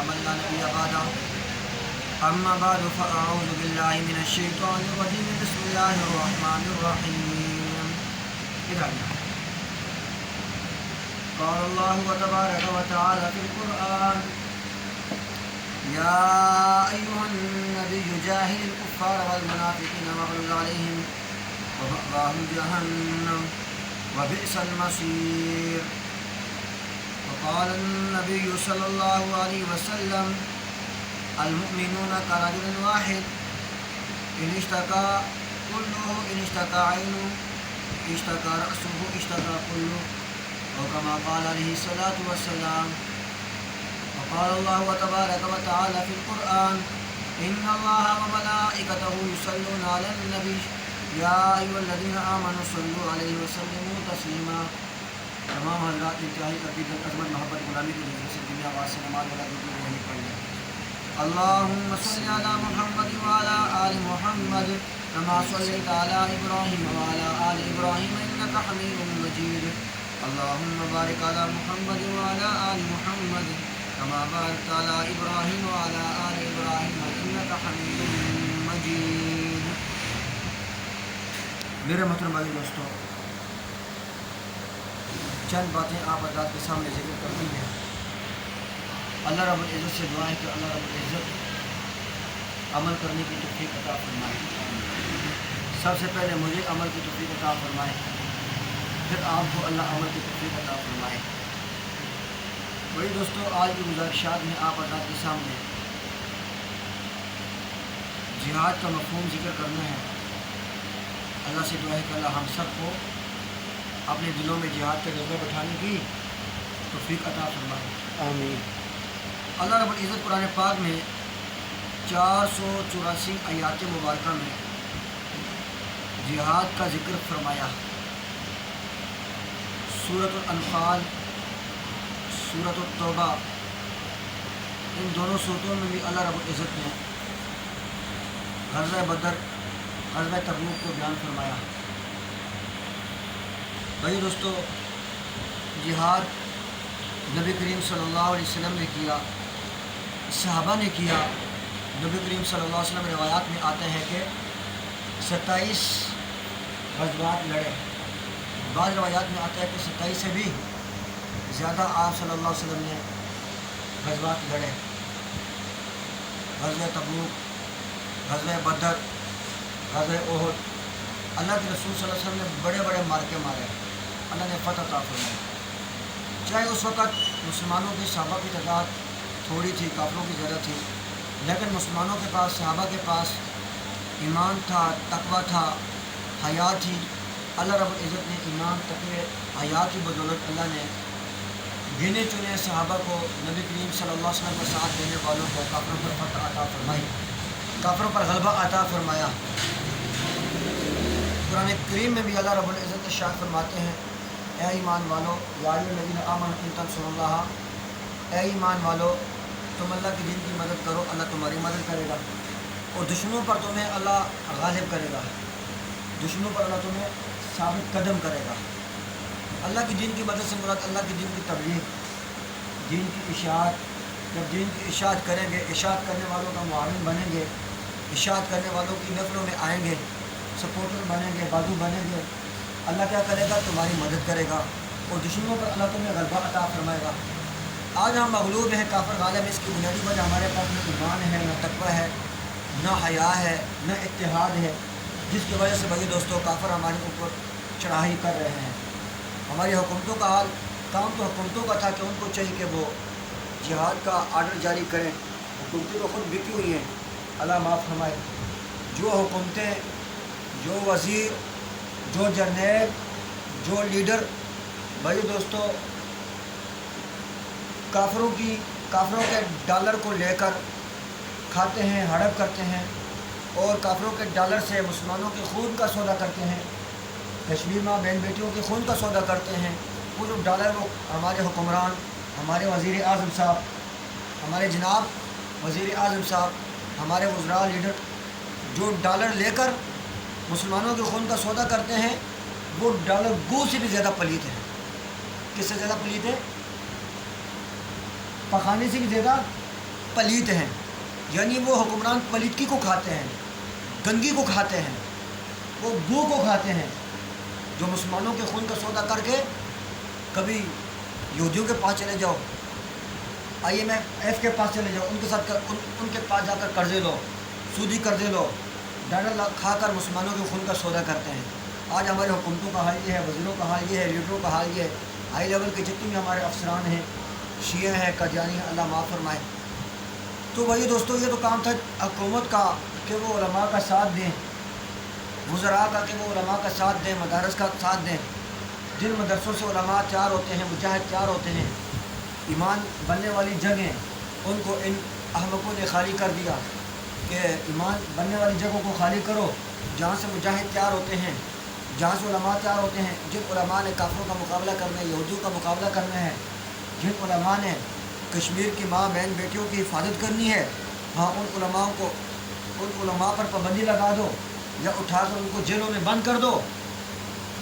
من لا نبي بعده أما بعد فأعوذ بالله من الشيطان الرجيم بسم الله الرحمن الرحيم قال الله تبارك وتعالى في القرآن يا أيها النبي جاهد الكفار والمنافقين واغلظ عليهم ومأواهم جهنم وبئس المصير وقال النبي صلى الله عليه وسلم المؤمنون كرجل واحد إن اشتكى كله إن اشتكى عينه اشتكى رأسه اشتكى كله وكما قال عليه الصلاة والسلام وقال الله تبارك وتعالى في القرآن إن الله وملائكته يصلون على النبي يا أيها الذين آمنوا صلوا عليه وسلموا تسليما تمام حضرات انتہائی عقیدت عظمت محبت غلامی کی نظر سے دنیا آواز سے نماز والا دودھ نہیں پڑھنے اللهم صل على محمد وعلى آل محمد كما صليت على إبراهيم وعلى آل إبراهيم إنك حميد مجيد اللهم بارك على محمد وعلى آل محمد كما باركت على إبراهيم وعلى آل إبراهيم إنك حميد مجيد میرے محترم بھائی دوستو، چند باتیں آپ حضرات کے سامنے ذکر کرنی ہیں۔ اللہ رب العزت سے دعا ہے کہ اللہ رب العزت عمل کرنے کی توفیق عطا فرمائے۔ سب سے پہلے مجھے عمل کی توفیق عطا فرمائے، پھر آپ کو اللہ عمل کی توفیق عطا فرمائے۔ بھائی دوستو، آج کی گزارشات میں آپ حضرات کے سامنے جہاد کا مفہوم ذکر کرنا ہے۔ اللہ سے دعا ہے کہ اللہ ہم سب کو اپنے دلوں میں جہاد کے جذبہ بٹھانے کی توفیق عطا فرمائے، آمین۔ اللہ رب العزت قرآن پاک میں 484 آیات مبارکہ میں جہاد کا ذکر فرمایا۔ سورۃ الانفال، سورۃ التوبہ، ان دونوں سورتوں میں بھی اللہ رب العزت نے غزوہ بدر، غزوہ تبوک کو بیان فرمایا۔ بھائی دوستو، جہاد نبی کریم صلی اللہ علیہ وسلم نے کیا، صحابہ نے کیا۔ نبی کریم صلی اللہ علیہ وسلم روایات میں آتے ہیں کہ 27 غزوات لڑے، بعض روایات میں آتا ہے کہ 27 سے بھی زیادہ آپ صلی اللہ علیہ وسلم نے غزوات لڑے۔ غزوہ تبوک، غزوہ بدر، غزوہ احد، اللہ کے رسول صلی اللہ علیہ وسلم نے بڑے بڑے مارکے مارے، اللہ نے فتح عطا فرمائی۔ چاہے اس وقت مسلمانوں کی صحابہ کی تعداد تھوڑی تھی، کافروں کی زیادہ تھی، لیکن مسلمانوں کے پاس، صحابہ کے پاس ایمان تھا، تقویٰ تھا، حیا تھی۔ اللہ رب العزت نے ایمان، تقوی، حیا کی بدولت اللہ نے گنے چنے صحابہ کو، نبی کریم صلی اللہ علیہ وسلم کا ساتھ دینے والوں کو کافروں پر فتح عطا فرمائی، کافروں پر غلبہ عطا فرمایا۔ قرآن کریم میں بھی اللہ رب العزت ارشاد فرماتے ہیں، اے ایمان والو، یا ایھا الذین آمنوا ان تنصروا اللہ، اے ایمان والو تم اللہ کے دین کی مدد کرو، اللہ تمہاری مدد کرے گا، اور دشمنوں پر تمہیں اللہ غالب کرے گا، دشمنوں پر اللہ تمہیں ثابت قدم کرے گا۔ اللہ کی دین کی مدد سے مراد اللہ کی دین کی تبلیغ، دین کی اشاعت۔ جب دین کی اشاعت کریں گے، اشاعت کرنے والوں کا معاون بنیں گے، اشاعت کرنے والوں کی نفلوں میں آئیں گے، سپورٹر بنیں گے، بازو بنیں گے، اللہ کیا کرے گا؟ تمہاری مدد کرے گا، اور دشمنوں پر اللہ تمہیں غلبہ عطا فرمائے گا۔ آج ہم مغلوب ہیں، کافر غالب ہے، اس کی بنیادی وجہ ہمارے پاس نہ ایمان ہے، نہ تقویٰ ہے، نہ حیا ہے، نہ اتحاد ہے، جس کی وجہ سے بھائی دوستو کافر ہمارے اوپر چڑھائی کر رہے ہیں۔ ہماری حکومتوں کا حال، کام تو حکومتوں کا تھا کہ ان کو چاہیے کہ وہ جہاد کا آرڈر جاری کریں، حکومتیں تو خود بکی ہوئی ہیں، اللہ معاف فرمائے۔ جو حکومتیں، جو وزیر، جو جرنیل، جو لیڈر بھائی دوستو کافروں کے ڈالر کو لے کر کھاتے ہیں، ہڑپ کرتے ہیں، اور کافروں کے ڈالر سے مسلمانوں کے خون کا سودا کرتے ہیں، کشمیر ماں بہن بیٹیوں کے خون کا سودا کرتے ہیں۔ وہ جو ڈالر، وہ ہمارے حکمران، ہمارے وزیر اعظم صاحب، ہمارے جناب وزیر اعظم صاحب، ہمارے وزراء، لیڈر جو ڈالر لے کر مسلمانوں کے خون کا سودا کرتے ہیں، وہ ڈالر گو سے بھی زیادہ پلیت ہے۔ کس سے زیادہ پلیت ہے؟ پخانے سے بھی زیادہ پلیت ہیں، یعنی وہ حکمران پلیتکی کو کھاتے ہیں، گندگی کو کھاتے ہیں، وہ بو کو کھاتے ہیں، جو مسلمانوں کے خون کا سودا کر کے کبھی یہودیوں کے پاس چلے جاؤ، IMF کے پاس چلے جاؤ، ان کے ساتھ ان کے پاس جا کر قرضے لو، سودی قرضے لو، ڈالر کھا کر مسلمانوں کے خون کا سودا کرتے ہیں۔ آج ہماری حکومتوں کا حال یہ ہے، وزیروں کا حال یہ ہے، لیڈروں کا حال یہ ہے، ہائی لیول کے جتنے بھی ہمارے افسران ہیں، شیعہ ہیں، قادیانی ہیں، اللہ معاف فرمائے۔ تو بھائی دوستو، یہ تو کام تھا حکومت کا کہ وہ علماء کا ساتھ دیں، وزراء کا کہ وہ علماء کا ساتھ دیں، مدارس کا ساتھ دیں۔ جن مدرسوں سے علماء تیار ہوتے ہیں، مجاہد تیار ہوتے ہیں، ایمان بننے والی جگہیں ان کو ان احمقوں نے خالی کر دیا کہ ایمان بننے والی جگہوں کو خالی کرو، جہاں سے مجاہد تیار ہوتے ہیں، جہاں سے علماء تیار ہوتے ہیں۔ جن علماء نے کافروں کا مقابلہ کرنا ہے، یہودیوں کا مقابلہ کرنا ہے، جن علماء نے کشمیر کی ماں بہن بیٹیوں کی حفاظت کرنی ہے، ہاں ان علماء پر پابندی لگا دو یا اٹھا کر ان کو جیلوں میں بند کر دو۔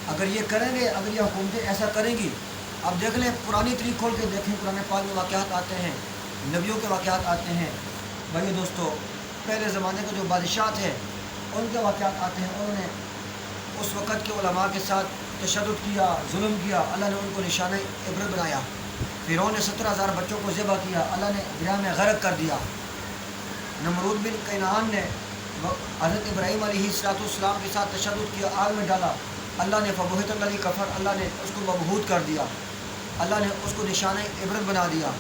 اگر یہ کریں گے، اگر یہ حکومتیں ایسا کریں گی، اب دیکھ لیں پرانی تاریخ کھول کے دیکھیں، قرآن پاک میں واقعات آتے ہیں، نبیوں کے واقعات آتے ہیں۔ بھائی دوستو، پہلے زمانے کے جو بادشاہ تھے ان کے واقعات آتے ہیں، انہوں نے اس وقت کے علماء کے ساتھ تشدد کیا، ظلم کیا، اللہ نے ان کو نشانہ عبرت بنایا۔ فرعون نے 17,000 بچوں کو ذبح کیا، اللہ نے دریا میں غرق کر دیا۔ نمرود بن کنعان نے حضرت ابراہیم علیہ السلام کے ساتھ تشدد کیا، آگ میں ڈالا، اللہ نے فبہت الذی کفر، اللہ نے اس کو مبہوت کر دیا، اللہ نے اس کو نشانہ عبرت بنا دیا۔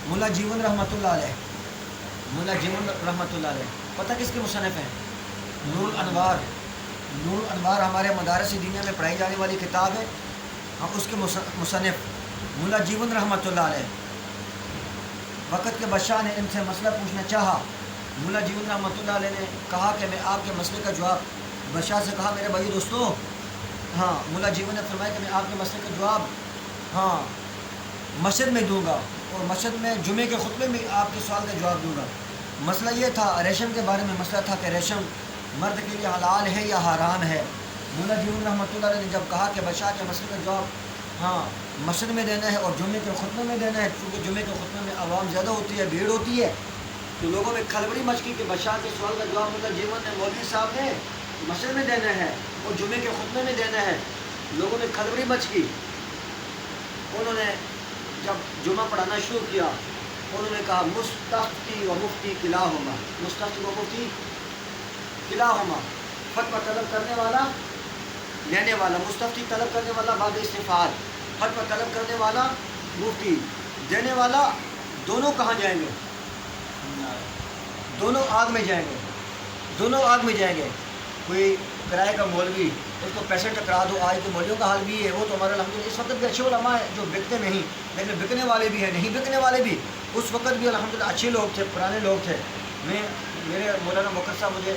ملا جیون رحمۃ اللہ علیہ، ملا جیون رحمۃ اللہ علیہ پتہ کس کے مصنف ہیں؟ نور الانوار۔ نور الانوار ہمارے مدارس دینیہ میں پڑھائی جانے والی کتاب ہے، ہم اس کے مصنف ملا جیون رحمۃ اللہ علیہ۔ وقت کے بادشاہ نے ان سے مسئلہ پوچھنا چاہا، ملا جیون رحمۃ اللہ علیہ نے کہا کہ میں آپ کے مسئلے کا جواب، بادشاہ سے کہا میرے بھائی دوستو، ہاں ملا جیون نے فرمایا کہ میں آپ کے مسئلے کا جواب مسجد میں دوں گا، اور مسجد میں جمعے کے خطبے میں آپ کے سوال کا جواب دوں گا۔ مسئلہ یہ تھا ریشم کے بارے میں، مسئلہ تھا کہ ریشم مرد کے لیے حلال ہے یا حرام ہے۔ ملا جیون رحمۃ اللہ علیہ نے جب کہا کہ بادشاہ کے مسئلے کا جواب مسجد میں دینا ہے اور جمعے کے خطبے میں دینا ہے، کیونکہ جمعے کے خطبے میں عوام زیادہ ہوتی ہے، بھیڑ ہوتی ہے، تو لوگوں میں کھلبلی مچ کی کہ بادشاہ کے سوال کا جواب ملا جیون نے، مولوی صاحب نے مسجد میں دینا ہے اور جمعے کے خطبے میں دینا ہے۔ لوگوں میں کھلبلی مچ کی۔ انہوں نے جب جمعہ پڑھانا شروع کیا، انہوں نے کہا مستفتی و مفتی کلاہما، مستفتی و مفتی کلاہما، فتویٰ طلب کرنے والا لینے والا، مستفتی طلب کرنے والا بعد استفاد، فتویٰ طلب کرنے والا مفتی دینے والا، دونوں کہاں جائیں گے؟ دونوں آگ میں جائیں گے، دونوں آگ میں جائیں گے۔ کوئی کرائے کا مولوی، اس کو پیسے ٹکرا دو، آج کے مولویوں کا حال بھی ہے، وہ تو ہمارے الحمدللہ اس وقت بھی اچھے علماء ہیں جو بکتے نہیں، لیکن بکنے والے بھی ہیں، نہیں بکنے والے بھی، اس وقت بھی الحمدللہ اچھے لوگ تھے، پرانے لوگ تھے۔ میرے مولانا مکر صاحب مجھے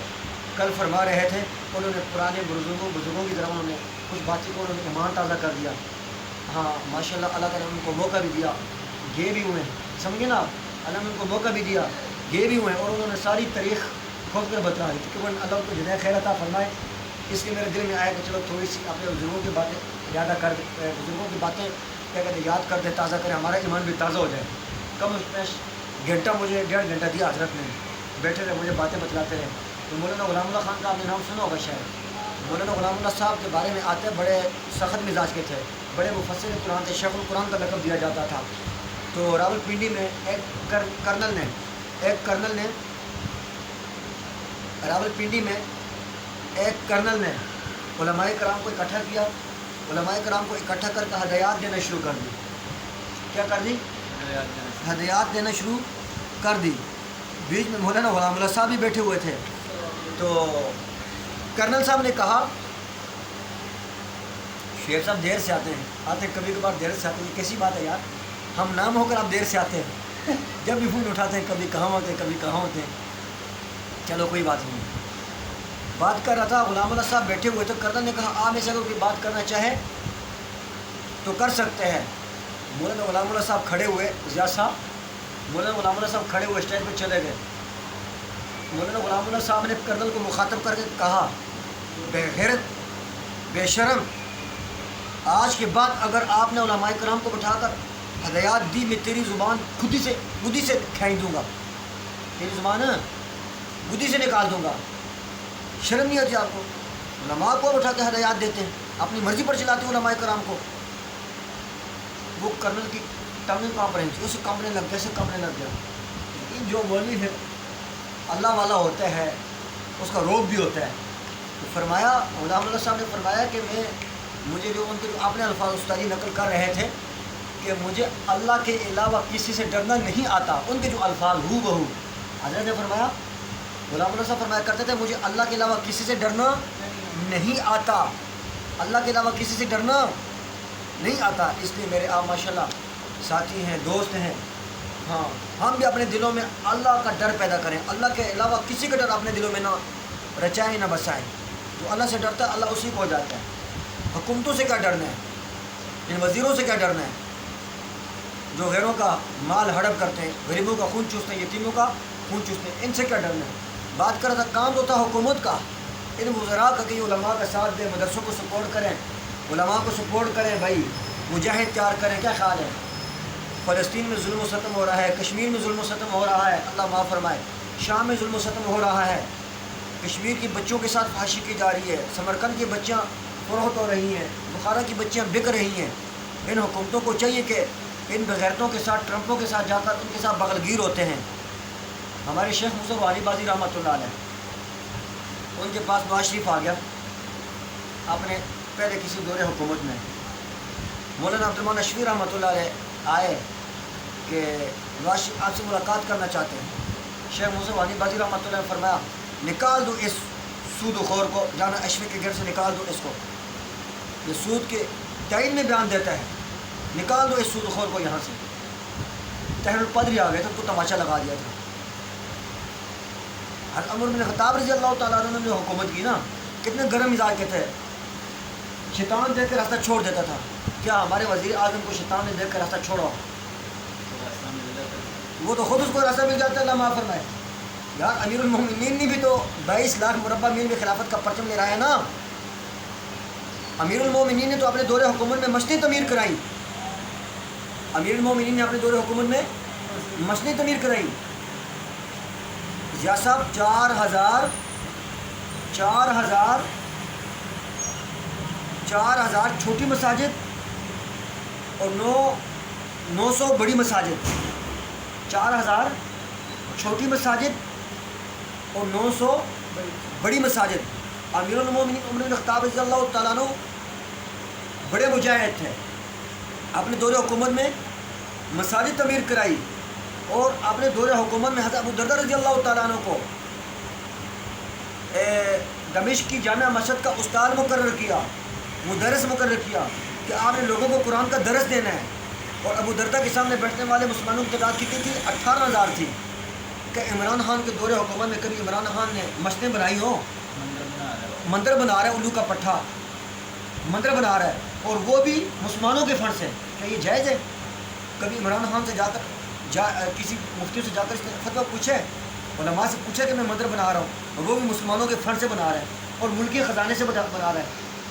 کل فرما رہے تھے، انہوں نے پرانے بزرگوں کی طرح انہوں نے کچھ باتیں کو انہوں نے ایمان تازہ کر دیا۔ ہاں ماشاءاللہ، اللہ تعالیٰ نے ان کو موقع بھی دیا، یہ بھی ہوئے، سمجھے نا، اللہ نے ان کو موقع بھی دیا، یہ بھی ہوئے، اور انہوں نے ساری تاریخ کھول کر بتا دی، کیونکہ وہ اللہ کو جزائے خیر عطا فرمائے۔ اس لیے میرے دل میں آیا کہ چلو تھوڑی سی اپنے بزرگوں کی باتیں یاد کر دیں، بزرگوں کی باتیں کیا کہتے ہیں یاد کر دیں، تازہ کریں، ہمارا ایمان بھی تازہ ہو جائے۔ کم از کم گھنٹہ، مجھے 1.5 گھنٹہ دیا حضرت نے، بیٹھے رہے، مجھے باتیں بتلاتے رہے۔ تو مولانا غلام اللہ خان کا آپ نے نام سنا ہوگا شاید۔ مولانا غلام اللہ صاحب کے بارے میں آتے بڑے سخت مزاج کے تھے، بڑے مفسر قرآن تھے، شیخ القرآن کا لقب دیا جاتا تھا۔ تو راولپنڈی میں ایک کرنل نے علماء کرام کو اکٹھا کیا، علماء کرام کو اکٹھا کر کے ہدایات دینا شروع کر دی۔ کیا کر دی؟ ہدایات دینا شروع کر دی۔ بیچ میں مولانا غلام اللہ صاحب بھی بیٹھے ہوئے تھے۔ تو کرنل صاحب نے کہا، شیخ صاحب دیر سے آتے ہیں کبھی کبھار دیر سے آتے ہیں، یہ کیسی بات ہے یار، ہم نام ہو کر آپ دیر سے آتے ہیں، جب بھی فون اٹھاتے ہیں کبھی کہاں ہوتے ہیں، کبھی کہاں ہوتے ہیں۔ چلو کوئی بات نہیں، بات کر رہا تھا، غلام اللہ صاحب بیٹھے ہوئے تو کرنل نے کہا آپ میں سے اگر کوئی بات کرنا چاہے تو کر سکتے ہیں۔ مولانا غلام اللہ صاحب کھڑے ہوئے، ضیاء صاحب، مولانا غلام اللہ صاحب کھڑے ہوئے، اسٹیج پہ چلے گئے۔ مولانا غلام اللہ صاحب نے کرنل کو مخاطب کر کے کہا، بے غیرت، بے شرم، آج کے بعد اگر آپ نے علماء کرام کو بٹھا کر ہدایات دی، میں تیری زبان خودی سے کھینچ دوں گا، تیری زبان بدھی سے نکال دوں گا. شرم نہیں آتی آپ کو؟ علماء کو اٹھا کے ہدایات دیتے ہیں, اپنی مرضی پر چلاتے ہیں علماء کرام کو. وہ کرنل کی ٹنگ کانپ رہی تھی, اسے کانپنے لگ گیا, اسے کانپنے لگ گیا. لیکن جو مولوی ہے اللہ والا ہوتا ہے, اس کا روب بھی ہوتا ہے. تو فرمایا, غلام اللہ صاحب نے فرمایا کہ مجھے جو ان کے جو اپنے الفاظ استادی نقل کر رہے تھے کہ مجھے اللہ کے علاوہ کسی سے ڈرنا نہیں آتا, ان کے جو الفاظ ہو بہو حضرت نے فرمایا, غلام اللہ صاحب فرمایا کرتے تھے مجھے اللہ کے علاوہ کسی سے ڈرنا نہیں آتا, اللہ کے علاوہ کسی سے ڈرنا نہیں آتا. اس لیے میرے آپ ماشاءاللہ ساتھی ہیں, دوست ہیں, ہاں ہم بھی اپنے دلوں میں اللہ کا ڈر پیدا کریں, اللہ کے علاوہ کسی کا ڈر اپنے دلوں میں نہ رچائیں نہ بسائیں. جو اللہ سے ڈرتا ہے اللہ اسی کو ہو جاتا ہے. حکومتوں سے کیا ڈرنا ہے, ان وزیروں سے کیا ڈرنا ہے جو غیروں کا مال ہڑپ کرتے ہیں, غریبوں کا خون چوستے ہیں, یتیموں کا خون چوستے ہیں, ان سے کیا ڈرنا ہے. بات کر رہا تھا کام تو تھا حکومت کا, ان وزراء کا کہ علماء کا ساتھ دیں, مدرسوں کو سپورٹ کریں, علماء کو سپورٹ کریں, بھائی مجاہد تیار کریں. کیا خیال ہے؟ فلسطین میں ظلم و ستم ہو رہا ہے, کشمیر میں ظلم و ستم ہو رہا ہے, اللہ معاف فرمائے, شام میں ظلم و ستم ہو رہا ہے, کشمیر کی بچوں کے ساتھ فحاشی کی جا رہی ہے, سمرقند کی بچیاں فروخت ہو رہی ہیں, بخارا کی بچیاں بک رہی ہیں. ان حکومتوں کو چاہیے کہ ان بغیرتوں کے ساتھ, ٹرمپوں کے ساتھ جا کر ان کے ساتھ بغل گیر ہوتے ہیں. ہمارے شیخ مصطفیٰ والی بازی رحمۃ اللہ علیہ, ان کے پاس نواز شریف آ گیا اپنے پہلے کسی دور حکومت میں. مولانا عبدالرحمٰن اشفی رحمۃ اللہ علیہ آئے کہ نواز شریف آپ سے ملاقات کرنا چاہتے ہیں. شیخ مصطفیٰ والی بازی رحمۃ اللہ نے فرمایا نکال دو اس سود و خور کو, جانا اشفی کے گھر سے نکال دو اس کو, یہ سود کے تعین میں بیان دیتا ہے, نکال دو اس سود و خور کو یہاں سے. طاہر القادری آ گئے تھے, ان کو تماچا لگا دیا تھا. حضرت عمر بن خطاب رضی اللہ تعالیٰ عنہ نے جو حکومت کی نا, کتنے گرم مزاج کے تھے, شیطان دیکھ کے راستہ چھوڑ دیتا تھا. کیا ہمارے وزیر اعظم کو شیطان نے دیکھ کر راستہ چھوڑا؟ وہ تو خود اس کو راستہ مل جاتا ہے, اللہ معاف فرمائے. یار امیر المومنین نے بھی تو 22 لاکھ مربع میل میں خلافت کا پرچم لے رہا ہے نا. امیر المومنین نے تو اپنے دور حکومت میں مسجد تعمیر کرائی, امیر المومنین نے اپنے دور حکومت میں مسجد تعمیر کرائی. یا صاحب 4,000 چھوٹی مساجد اور 900 بڑی مساجد. 4,000 چھوٹی مساجد اور 900 بڑی مساجد. امیر المومنین عمر بن خطاب رضی اللہ تعالیٰ عنہ بڑے مجاہد تھے, اپنے دور حکومت میں مساجد تعمیر کرائی, اور اپنے دور حکومت میں حضرت ابو درداء رضی اللہ تعالیٰ عنہ کو دمشق کی جامعہ مسجد کا استاد مقرر کیا, مدرس مقرر کیا کہ آپ نے لوگوں کو قرآن کا درس دینا ہے. اور ابو درداء کے سامنے بیٹھنے والے مسلمانوں کی تعداد کتنی تھی؟ 18,000 تھی. کہ عمران خان کے دور حکومت میں کبھی عمران خان نے مسجدیں بنائی ہوں؟ مندر بنا رہا ہے, الو کا پٹھا مندر بنا رہا ہے, اور وہ بھی مسلمانوں کے فنڈ سے. کیا یہ جائز ہے؟ کبھی عمران خان سے جا کر کسی مفتی سے جا کر اس نے فتویٰ پوچھے, علماء سے پوچھے کہ میں مندر بنا رہا ہوں, اور وہ بھی مسلمانوں کے فنڈ سے بنا رہا ہے, اور ملکی خزانے سے بنا رہا ہے.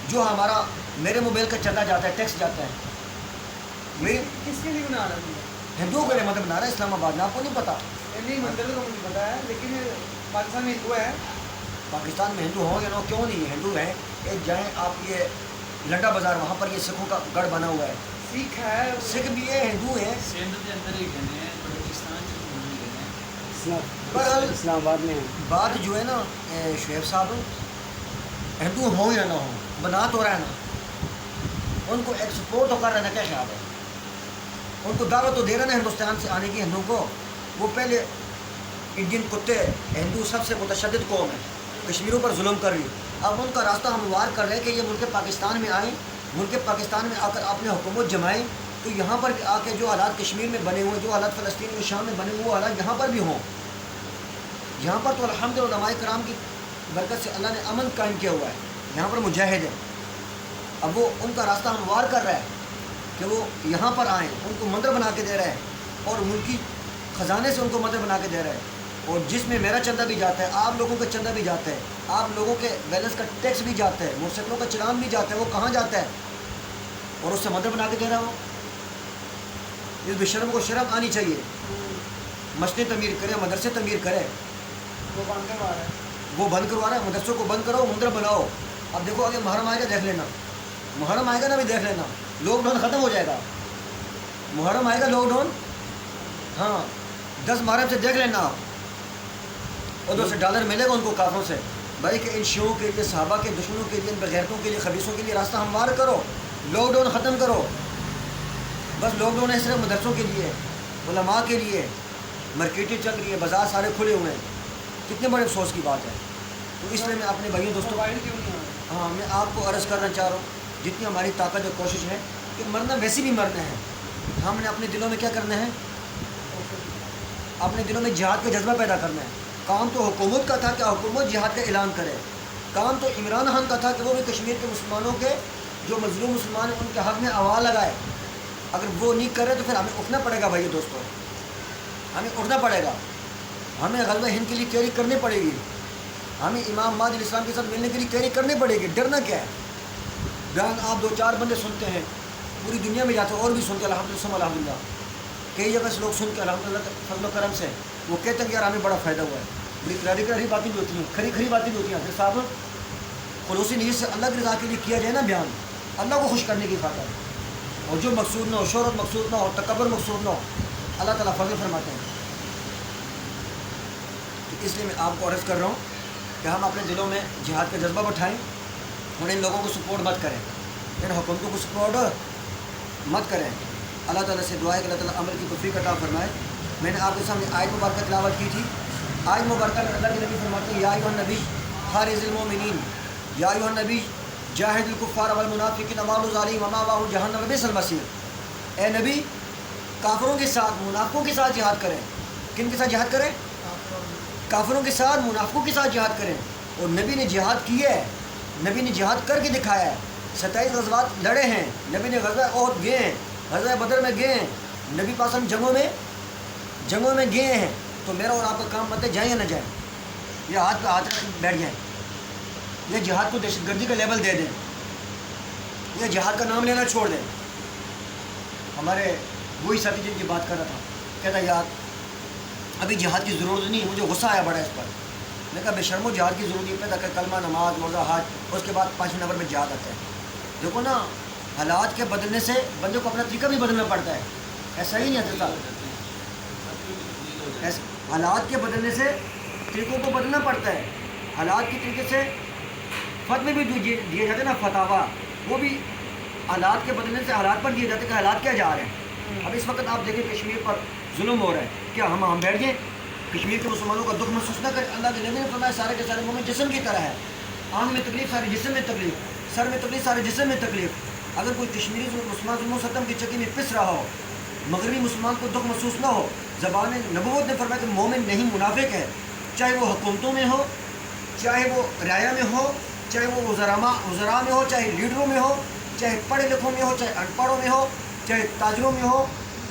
جو ہمارا میرے موبائل کا چندہ جاتا ہے, ٹیکس جاتا ہے, میری کس کے لیے بنا رہا ہے؟ ہندوؤں کے لیے مندر بنا رہا ہے اسلام آباد میں. آپ کو نہیں پتا؟ نہیں, مندر تو مجھے پتا ہے, لیکن پاکستان میں ہندو ہے. پاکستان میں ہندو ہوں یا نہ, کیوں نہیں ہندو ہیں. ایک جائیں آپ, یہ لنڈا بازار, وہاں پر یہ سکھوں کا گڑھ بنا ہوا ہے. سکھ ہے, سکھ بھی ہے, ہندو ہیں. سندھ کے اندر ہی گھنے ہیں, بلوچستان سے بہرحال اسلام آباد میں ہے. بات جو ہے نا شعیب صاحب, ہندو ہوں یا نہ ہوں, بنا تو رہا ہے نا, ان کو ایکسپورٹ تو کر رہے ہیں. کیا خیال ہے؟ ان کو دعوت تو دے رہے ہیں ہندوستان سے آنے کی ہندو کو. وہ پہلے انڈین کتے, ہندو سب سے متشدد قوم ہے, کشمیروں پر ظلم کر رہی. اب ان کا راستہ ہموار کر رہے ہیں کہ یہ ملک پاکستان میں آئیں, ملک پاکستان میں آ کر اپنے حکومت جمائیں, تو یہاں پر بھی آ کے جو حالات کشمیر میں بنے ہوئے, جو حالات فلسطین و شام میں بنے ہوئے, وہ حالات یہاں پر بھی ہوں. یہاں پر تو الحمدللہ علماء کرام کی برکت سے اللہ نے امن قائم کیا ہوا ہے, یہاں پر مجاہد ہیں. اب وہ ان کا راستہ ہموار کر رہا ہے کہ وہ یہاں پر آئیں, ان کو مندر بنا کے دے رہے ہیں, اور ملکی خزانے سے ان کو مندر بنا کے دے رہے ہیں, اور جس میں میرا چندہ بھی جاتا ہے, آپ لوگوں کا چندہ بھی جاتا ہے, آپ لوگوں کے بیلنس کا ٹیکس بھی جاتا ہے, موٹر سائیکلوں کا چلان بھی جاتا ہے, وہ کہاں جاتا ہے؟ اور اس سے مندر بنا کے دے رہا ہو. اس بے شرم کو شرم آنی چاہیے. مسجد تعمیر کرے, مدرسے تعمیر کرے, وہ بند کروا رہا ہے. وہ بند کروا رہا ہے. مدرسوں کو بند کرو, مندر بناؤ. اب دیکھو آگے محرم آئے گا, دیکھ لینا. محرم آئے گا نا بھی دیکھ لینا, لاک ڈاؤن ختم ہو جائے گا. محرم آئے گا, لاک ڈاؤن, ہاں 10 محرم سے دیکھ لینا آپ. ادھر سے ڈالر ملے گا ان کو کافروں سے بھائی کہ ان شیعوں کے لیے, صحابہ کے دشمنوں کے لیے, ان بغیرتوں کے لیے, خبیثوں کے لیے راستہ ہموار کرو. لاک ڈاؤن ختم کرو. بس لاک ڈاؤن ہے صرف مدرسوں کے لیے, علماء کے لیے. مارکیٹیں چل رہی ہے, بازار سارے کھلے ہوئے ہیں. کتنے بڑے افسوس کی بات ہے. تو اس لیے میں اپنے بھائیوں دوستوں, موبائل کیوں نہیں آ رہا؟ ہاں میں آپ کو عرض کرنا چاہ رہا ہوں, جتنی ہماری طاقت اور کوشش ہے کہ مرنا ویسے بھی مرنا ہے. ہم نے اپنے دلوں میں کیا کرنا ہے, اپنے دلوں میں جہاد کا جذبہ پیدا کرنا ہے. کام تو حکومت کا تھا کہ حکومت جہاد کا اعلان کرے. کام تو عمران خان کا تھا کہ وہ بھی کشمیر کے مسلمانوں کے جو مظلوم مسلمان ہیں ان کے حق میں آواز لگائے. اگر وہ نہیں کرے تو پھر ہمیں اٹھنا پڑے گا بھائی دوستوں, ہمیں اٹھنا پڑے گا. ہمیں غزوہ ہند کے لیے تیاری کرنی پڑے گی. ہمیں امام مہدی علیہ السلام کے ساتھ ملنے کے لیے تیاری کرنی پڑے گی. ڈرنا کیا ہے؟ بیان آپ 2-4 بندے سنتے ہیں, پوری دنیا میں جاتے ہیں اور بھی سنتے ہیں الحمدللہ الحمدللہ. کئی جگہ سے لوگ سن کے الحمدللہ فضل و کرم سے وہ کہتے ہیں کہ یار ہمیں بڑا فائدہ ہوا ہے. بڑی کری باتیں بھی ہوتی ہیں, کھری باتیں بھی ہوتی ہیں. پھر صاحب خلوصی نیت سے اللہ کی رضا کے لیے کیا جائے نا بیان, اللہ کو خوش کرنے کی خاطر, اور جو مقصود نہ ہو, شہرت مقصود نہ ہو, تکبر مقصود نہ ہو, اللہ تعالیٰ فضل فرماتے ہیں. تو اس لیے میں آپ کو عرض کر رہا ہوں کہ ہم اپنے دلوں میں جہاد کا جذبہ بٹھائیں اور ان لوگوں کو سپورٹ مت کریں, ان حکومتوں کو سپورٹ مت کریں. اللہ تعالیٰ سے دعا ہے کہ اللہ تعالیٰ عمل کی توفیق عطا فرمائے. میں نے آپ کے سامنے آیت مبارکہ تلاوت کی تھی. آیت مبارکہ میں اللہ کے نبی فرماتے ہیں, یا ایھا النبی حارث المؤمنین, یا ایھا النبی جاہد الکفار والمنافقین واغلظ علیہم ومأواہم جہنم وبئس المصیر. اے نبی کافروں کے ساتھ, منافقوں کے ساتھ جہاد کریں. کن کے ساتھ جہاد کریں؟ کافروں کے ساتھ, منافقوں کے ساتھ جہاد کریں. اور نبی نے جہاد کیا ہے, نبی نے جہاد کر کے دکھایا ہے. 27 غزوات لڑے ہیں نبی نے. غزوہ احد گئے ہیں, غزوہ بدر میں گئے ہیں. نبی پاک ہم جنگوں میں گئے ہیں. تو میرا اور آپ کا کام مت ہے جائیں یا نہ جائیں, یا ہاتھ پہ ہاتھ رکھ بیٹھ جائیں, یا جہاد کو دہشت گردی کا لیبل دے دیں, یا جہاد کا نام لینا چھوڑ دیں. ہمارے وہی ساتھی جن کی بات کر رہا تھا, کہتا یار ابھی جہاد کی ضرورت نہیں. مجھے غصہ آیا بڑا اس پر. میں کہا بے شرمو, جہاد کی ضرورت نہیں پیدا کر, کلمہ نماز روزہ حج, اس کے بعد 5 نمبر میں جہاد آتا ہے. دیکھو نا, حالات کے بدلنے سے بندے کو اپنا طریقہ بھی بدلنا پڑتا ہے. ایسا ہی نہیں ہوتا, حالات کے بدلنے سے طریقوں کو بدلنا پڑتا ہے. حالات کے طریقے سے فتوے بھی دیے جاتے ہیں نا, فتاوا, وہ بھی حالات کے بدلنے سے حالات پر دیے جاتے ہیں کہ حالات کیا جا رہے ہیں. اب اس وقت آپ دیکھیں کشمیر پر ظلم ہو رہا ہے, کیا ہم بیٹھ گئے کشمیر کے مسلمانوں کا دکھ محسوس نہ کریں؟ اللہ کے نبی نے فرمایا سارے کے سارے مومن جسم کی طرح ہے, آنکھ میں تکلیف سارے جسم میں تکلیف, سر میں تکلیف سارے جسم میں تکلیف. اگر کوئی کشمیری مسلمان ظلم و ستم کی چکی میں پس رہا ہو, مغربی مسلمان کو دکھ محسوس نہ ہو, زبان نبوت نے فرمایا کہ مومن نہیں منافق ہے, چاہے وہ حکومتوں میں ہو, چاہے وہ رعایا میں ہو, چاہے وہ وزراء میں ہو, چاہے لیڈروں میں ہو, چاہے پڑھے لکھوں میں ہو, چاہے ان پڑھوں میں ہو, چاہے تاجروں میں ہو,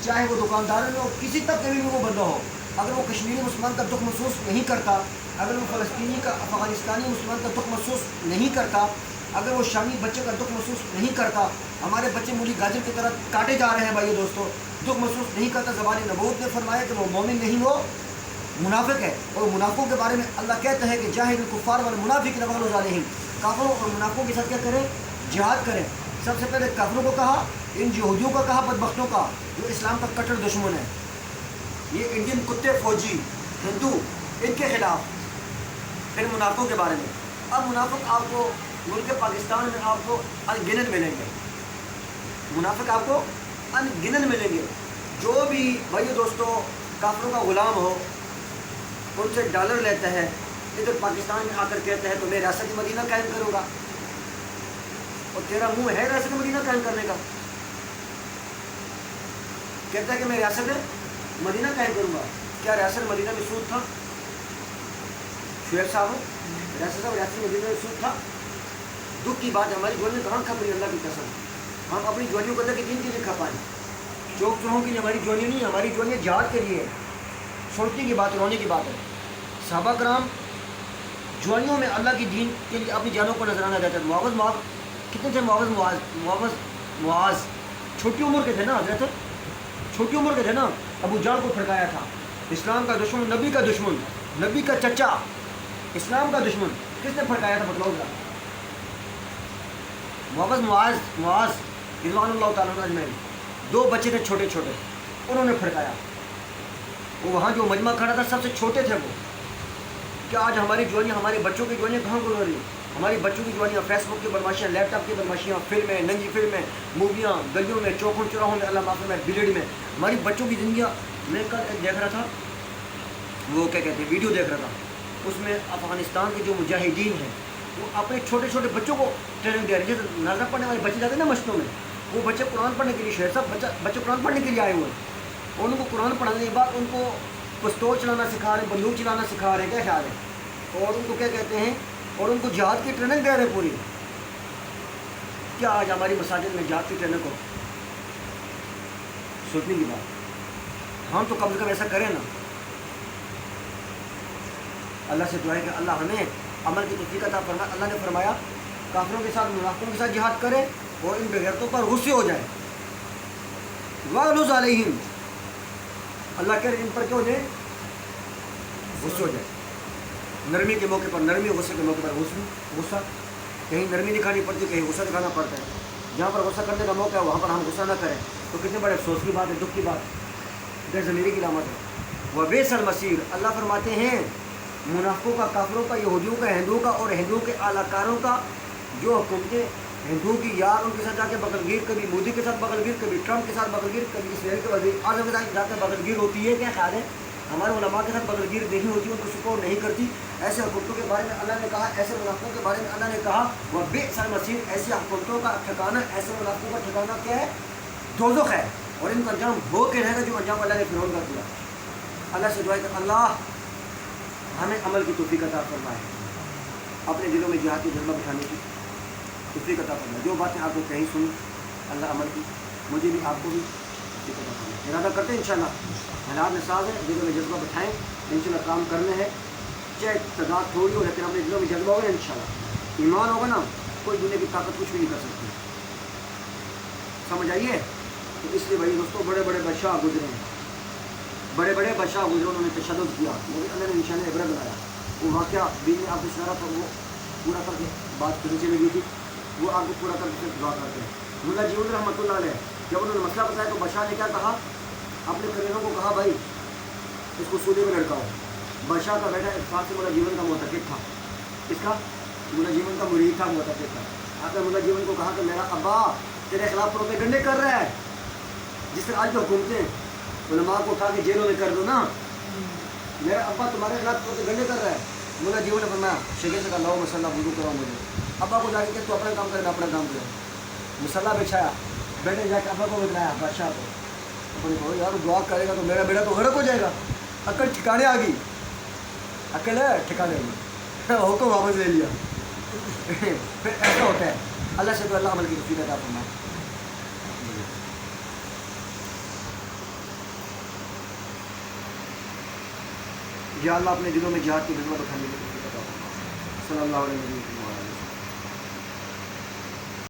چاہے وہ دکانداروں میں ہو, کسی طبقے میں وہ بندہ ہو. اگر وہ کشمیری مسلمان کا دکھ محسوس نہیں کرتا, اگر وہ فلسطینی کا افغانستانی مسلمان کا دکھ محسوس نہیں کرتا, اگر وہ شامی بچے کا دکھ محسوس نہیں کرتا, ہمارے بچے مولی گاجر کی طرح کاٹے جا رہے ہیں بھائی دوستوں, دکھ محسوس نہیں کرتا, زبان نبوت نے فرمایا کہ وہ مومن نہیں, وہ منافق ہے. اور منافقوں کے بارے میں اللہ کہتا ہے کہ جاہد الکفار والمنافقین واغلظ علیہم, کافروں اور منافقوں کے ساتھ کیا کریں؟ جہاد کریں. سب سے پہلے کافروں کو کہا, ان یہودیوں کا کہا, بدبختوں کا, جو اسلام کا کٹر دشمن ہے, یہ انڈین کتے فوجی ہندو, ان کے خلاف. پھر منافقوں کے بارے میں. اب منافق آپ کو ملک پاکستان میں آپ کو ان گنت ملیں گے, منافق آپ کو ان گنت ملیں گے. جو بھی بھائی دوستوں کافروں کا غلام ہو, ان سے ڈالر لیتا ہے, ادھر پاکستان میں آ کر کہتا ہے تو میں ریاست مدینہ قائم کروں گا, اور تیرا منہ ہے ریاست مدینہ قائم کرنے کا؟ کہتا ہے کہ میں ریاست مدینہ قائم کروں گا. کیا ریاست مدینہ میں سود تھا؟ شعیب صاحب, ریاست مدینہ میں سود تھا؟ دکھ کی بات ہے, ہماری جوانیاں کہاں کھپ رہی, اللہ کی قسم. ہم اپنی جوانیوں کو اللہ کے دین کے لیے کھپائیں. چوک چوہوں کے لیے ہماری جوانیاں نہیں, ہماری جوانیاں جہاد کے لیے. سوچنے کی بات, رونے کی بات ہے. صحابہ کرام جوانیوں میں اللہ کی دین کے لیے اپنی جانوں کو نظرانہ دیتے تھے. معاوض کتنے تھے؟ معاذ چھوٹی عمر کے تھے نا حضرت, چھوٹی عمر کے تھے نا. ابو جہل کو پھڑکایا تھا, اسلام کا دشمن، نبی کا دشمن، نبی کا چچا، اسلام کا دشمن کس نے پھڑکایا تھا بتلاؤ ذرا؟ محمد معاذ رضوان اللہ تعالیٰ عنہ اجمعین، 2 بچے تھے چھوٹے چھوٹے، انہوں نے پھڑکایا. وہ وہاں جو مجمع کھڑا تھا سب سے چھوٹے تھے وہ. کیا آج ہماری جوانیاں، ہمارے بچوں کی جوانیاں کہاں گزر رہی ہیں؟ ہماری بچوں کی جوانیاں فیس بک کی بدماشیاں، لیپ ٹاپ کی بدماشیاں، فلمیں، ننگی فلمیں، موویاں، گلیوں میں، چوکوں چوراہوں میں، اللہ معاف میں، بلیڈ میں. ہماری بچوں کی زندگیاں. میں کل ایک دیکھ رہا تھا، وہ کیا کہتے ہیں، ویڈیو دیکھ رہا تھا، اس میں افغانستان کے جو مجاہدین ہیں وہ اپنے چھوٹے چھوٹے بچوں کو ٹریننگ دے رہے ہیں. جیسے نظر پڑھنے والے بچے جاتے ہیں نا مسجدوں میں، وہ بچے قرآن پڑھنے کے لیے شہر صاحب بچے قرآن پڑھنے کے لیے آئے ہوئے ہیں، اور ان کو قرآن پڑھانے کے بعد ان کو پستول چلانا سکھا رہے ہیں، بندوق چلانا سکھا رہے ہیں. کیا خیال ہے؟ اور ان کو کیا کہتے ہیں، اور ان کو جہاد کی ٹریننگ دے رہے ہیں پوری. کیا آج ہماری مساجد میں جہاد کی ٹریننگ ہو؟ سوچنے کی بات. ہم تو کم سے کم ایسا کریں نا. اللہ سے دعا ہے کہ اللہ ہمیں عمل کی توفیق عطا فرمائے. اللہ نے فرمایا کافروں کے ساتھ، منافقوں کے ساتھ جہاد کرے اور ان بغیرتوں پر غصے ہو جائے. وَغْلُظْ عَلَيْهِمْ، اللہ کہہ رہے ان پر کیا ہو جائے؟ غصے ہو جائے. نرمی کے موقع پر نرمی، غصے کے موقع پر غصہ. کہیں نرمی دکھانی پڑتی، کہیں غصہ دکھانا پڑتا ہے. جہاں پر غصہ کرنے کا موقع ہے وہاں پر ہم غصہ نہ کریں تو کتنے بڑے افسوس کی بات ہے، دکھ کی بات ہے، غیر ضمیری کی علامت ہے. وَبِئْسَ الْمَصِيرُ، اللہ فرماتے ہیں منافقوں کا، کافروں کا، یہودیوں کا، ہندوؤں کا اور ہندوؤں کے اعلیٰ کاروں کا جو حکومتیں ہندوؤں کی یار ان کے ساتھ جا کے بغلگیر، کبھی مودی کے ساتھ بغلگیر، کبھی ٹرمپ کے ساتھ بغلگیر، کبھی اسرائیل کے وزیر اعظم کے ساتھ جا کے بغلگیر ہوتی ہے. کیا خیال ہے؟ ہمارے علماء کے ساتھ بغلگیر نہیں ہوتی، ان کو سپورٹ نہیں کرتی. ایسے حکومتوں کے بارے میں اللہ نے کہا، ایسے منافقوں کے بارے میں اللہ نے کہا وَبِئْسَ الْمَصِيرُ، ایسی حکومتوں کا ٹھکانہ، ایسے منافقوں کا ٹھکانہ کیا ہے؟ دوزخ ہے. اور ان کا انجام ہو کے رہے گا جو انجام اللہ نے فرعون کا دیا. اللہ سے دعا ہے کہ اللہ ہمیں عمل کی توفیق عطا فرمائے، اپنے دلوں میں جہاد کی جذبہ بٹھانے کی توفیق عطا فرمائے. جو باتیں آپ کو کہیں سنی اللہ عمل کی، مجھے بھی آپ کو بھی توفیق عطا فرمائے. ارادہ کرتے ہیں انشاءاللہ، حالات میں ساز ہے، دلوں میں جذبہ بٹھائیں، انشاءاللہ کام کرنے ہیں، چاہے تعداد تھوڑی ہو لیکن اپنے دلوں میں جذبہ ہوگا انشاءاللہ. ایمان ہوگا نا، کوئی دنیا کی طاقت کچھ بھی نہیں کر سکتی. سمجھ آئیے؟ تو اس لیے بھائی دوستوں، بڑے بڑے بادشاہ گزرے ہیں، بڑے بڑے بادشاہ گزرے، انہوں نے تشدد کیا، لیکن اللہ نے نشان عبرت بنایا. وہ واقعہ بیچ میں آپ کو سنارا تھا، وہ پورا کر کے بات نیچے میں گئی تھی، وہ آپ کو پورا کر کے دعا کرتے ہیں. ملا جیون رحمۃ اللہ علیہ جب انہوں نے مسئلہ بتایا تو بادشاہ نے کیا کہا؟ اپنے قرینوں کو کہا بھائی اس کو سودے میں لڑکاؤ. بادشاہ کا بیٹا اتفاق سے ملا جیون کا معتقد تھا، اس کا ملا جیون کا مرید تھا، معتقد تھا. آپ نے ملا جیون کو کہا کہ میرا ابا تیرے خلاف پروپیگنڈے کر رہا ہے. جس طرح آج جو حکومتیں علماء کو اٹھا کے جیلوں میں کر دو نا، میرا ابا تمہارے خلاف پروپیگنڈے کر رہا ہے. ملا جیون نے فرمایا شکر سے اللہ مسلح وضو کراؤ مجھے. ابا کو جا کے تو اپنا کام کرے گا، اپنا کام کرے. مسلح بچھایا، بیٹے جا کے ابا کو بتلایا بادشاہ کو. اپنے کو یار دعا کرے گا تو میرا بیٹا تو غرق ہو جائے گا. عقل ٹھکانے آ گئی، عقل ہے ٹھکانے آ گئی، حکم واپس لے لیا. پھر ایسا ہوتا ہے. اللہ سے تو اللہ عمل کی توفیق عطا فرمائے. یا اللہ اپنے دلوں میں جہاد کی جذبہ بٹھانے کی توفیق عطا فرمائے. صلی اللہ علیہ وسلم.